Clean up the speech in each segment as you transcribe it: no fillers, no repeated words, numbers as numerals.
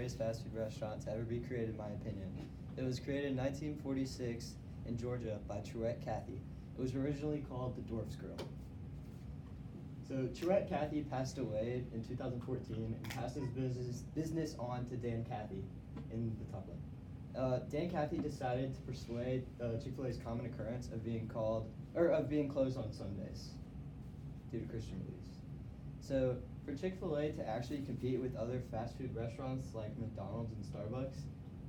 greatest fast food restaurant to ever be created, in my opinion. It was created in 1946 in Georgia by Tate Cathy. It was originally called the Dwarf's Grill. So Tate Cathy passed away in 2014 and passed his business on to Dan Cathy in the top left. Dan Cathy decided to persuade Chick-fil-A's common occurrence of being closed on Sundays due to Christian beliefs. So for Chick-fil-A to actually compete with other fast food restaurants like McDonald's and Starbucks,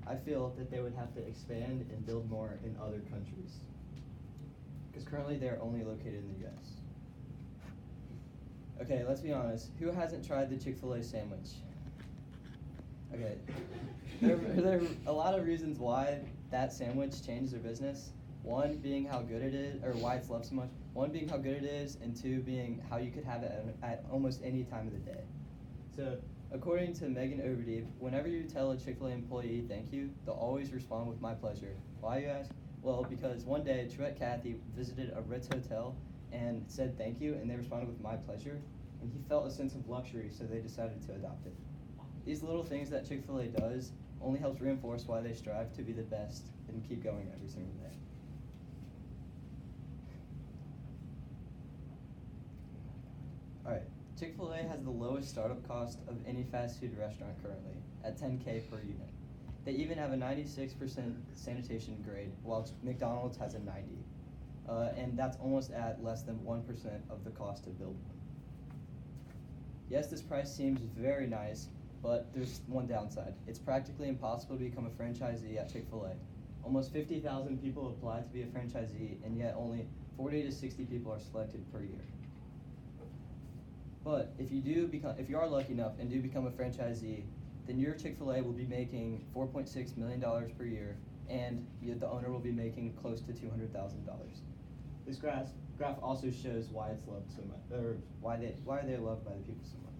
I feel that they would have to expand and build more in other countries. Because currently they're only located in the US. Okay, let's be honest. Who hasn't tried the Chick-fil-A sandwich? Okay, there are a lot of reasons why that sandwich changed their business. One being how good it is, or why it's loved so much. One being how good it is, and two being how you could have it at almost any time of the day. So, according to Megan Overdeep, whenever you tell a Chick-fil-A employee thank you, they'll always respond with my pleasure. Why, you ask? Well, because one day Tate Cathy visited a Ritz hotel and said thank you, and they responded with my pleasure, and he felt a sense of luxury, so they decided to adopt it. These little things that Chick-fil-A does only helps reinforce why they strive to be the best and keep going every single day. Alright, Chick-fil-A has the lowest startup cost of any fast food restaurant currently, at $10K per unit. They even have a 96% sanitation grade, while McDonald's has a 90. And that's almost at less than 1% of the cost to build one. Yes, this price seems very nice, but there's one downside. It's practically impossible to become a franchisee at Chick-fil-A. Almost 50,000 people apply to be a franchisee, and yet only 40 to 60 people are selected per year. But if you are lucky enough and do become a franchisee, then your Chick-fil-A will be making $4.6 million per year, and the owner will be making close to $200,000. This graph also shows why it's loved so much, or why they're loved by the people so much.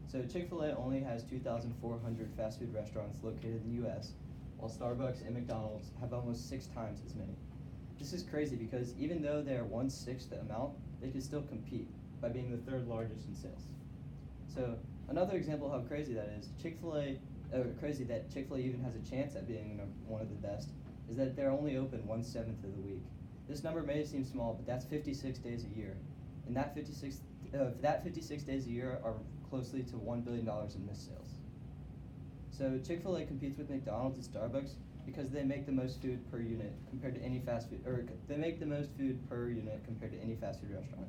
So Chick-fil-A only has 2,400 fast food restaurants located in the U.S., while Starbucks and McDonald's have almost 6 times as many. This is crazy because even though they are 1/6 the amount, they can still compete by being the 3rd largest in sales. So another example of how crazy that is, crazy that Chick-fil-A even has a chance at being one of the best, is that they're only open 1/7 of the week. This number may seem small, but that's 56 days a year. And that 56 days a year are closely to $1 billion in missed sales. So Chick-fil-A competes with McDonald's and Starbucks because they make the most food per unit compared to any fast food, or they make the most food per unit compared to any fast food restaurant.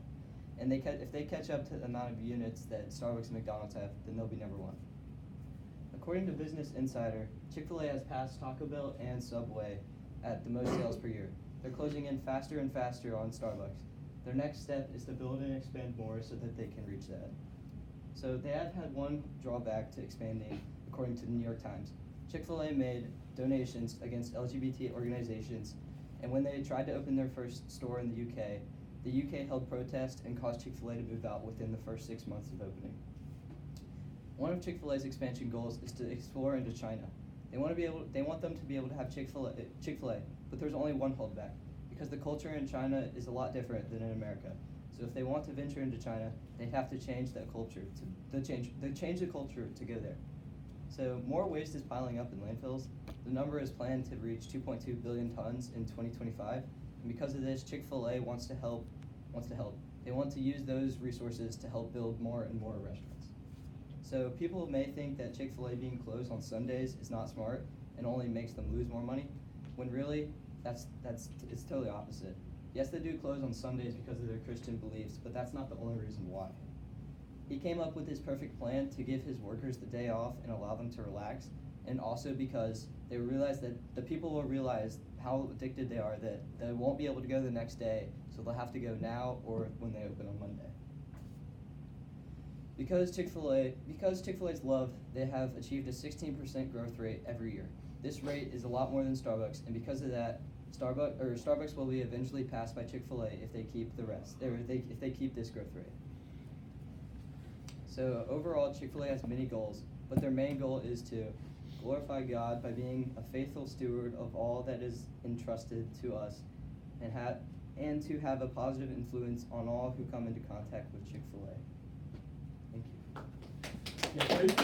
And if they catch up to the amount of units that Starbucks and McDonald's have, then they'll be number 1. According to Business Insider, Chick-fil-A has passed Taco Bell and Subway at the most sales per year. They're closing in faster and faster on Starbucks. Their next step is to build and expand more so that they can reach that. So they have had one drawback to expanding, according to the New York Times. Chick-fil-A made donations against LGBT organizations, and when they tried to open their first store in the UK held protests and caused Chick-fil-A to move out within the first 6 months of opening. One of Chick-fil-A's expansion goals is to explore into China. They want them to be able to have Chick-fil-A, but there's only one holdback, because the culture in China is a lot different than in America. So if they want to venture into China, they have to change that culture change the culture to go there. So more waste is piling up in landfills. The number is planned to reach 2.2 billion tons in 2025, and because of this, Chick-fil-A wants to help. They want to use those resources to help build more and more restaurants. So people may think that Chick-fil-A being closed on Sundays is not smart and only makes them lose more money, when really it's totally opposite. Yes, they do close on Sundays because of their Christian beliefs, but that's not the only reason why. He came up with his perfect plan to give his workers the day off and allow them to relax, and also because they realized that the people will realize how addicted they are, that they won't be able to go the next day, so they'll have to go now or when they open on Monday. Because Chick-fil-A's loved, they have achieved a 16% growth rate every year. This rate is a lot more than Starbucks, and because of that, Starbucks will be eventually passed by Chick-fil-A if they keep if they keep this growth rate. So overall, Chick-fil-A has many goals, but their main goal is to glorify God by being a faithful steward of all that is entrusted to us, and to have a positive influence on all who come into contact with Chick-fil-A. Thank you.